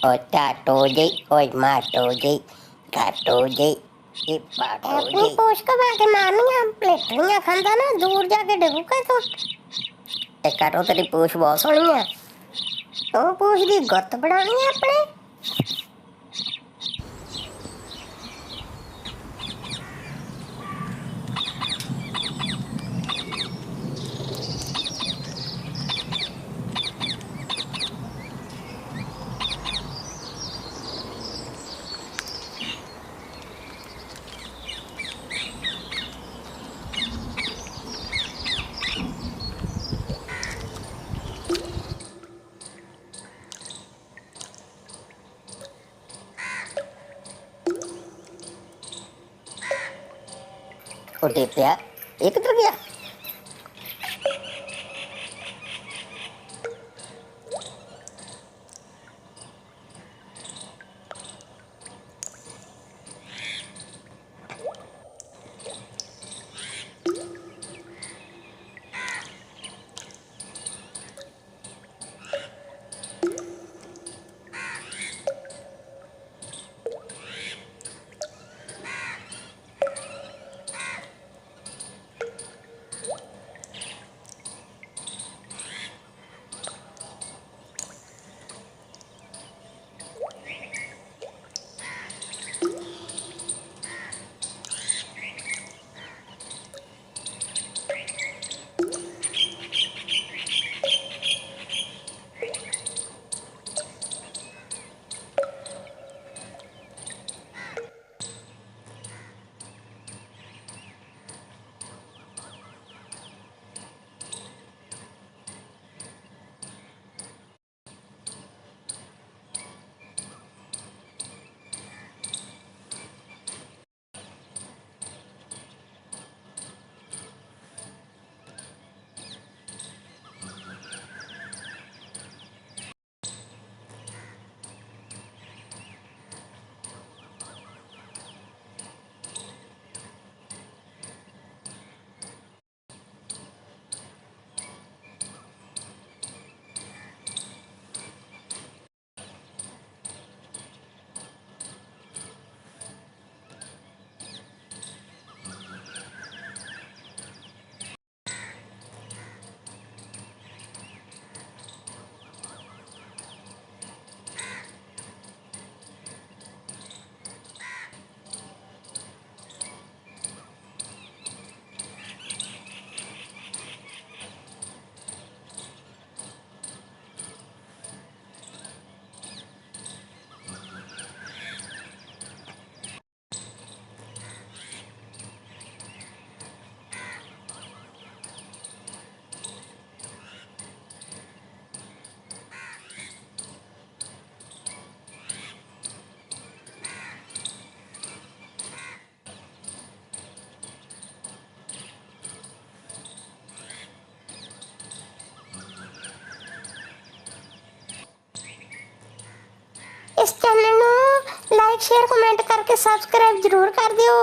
ਓ ਟਾਟੋ ਜੀ, ਓਏ ਮਾਟੋ ਜੀ, ਘਾਟੋ ਜੀ, ਇਹ ਪਾਟੋ अपनी जी। पोछ कमा के मारनियां पलेटनियां खांदा ना दूर जाके डगूगा तो ਇਹ ਕਾਟੋ ਤੇਰੀ ਪੂਛ ਬਹੁਤ ਸੋਹਣੀ ਆ। ਉਹ ਪੂਛ ਦੀ ਗੁੱਤ ਬਣਾਉਣੀ ਆ ਆਪਣੇ। ਉੱਡੇ ਪਿਆ, ਇਹ ਕਿੱਧਰ ਗਿਆ? इस चैनल ਨੂੰ लाइक शेयर कमेंट करके सब्सक्राइब जरूर कर दियो।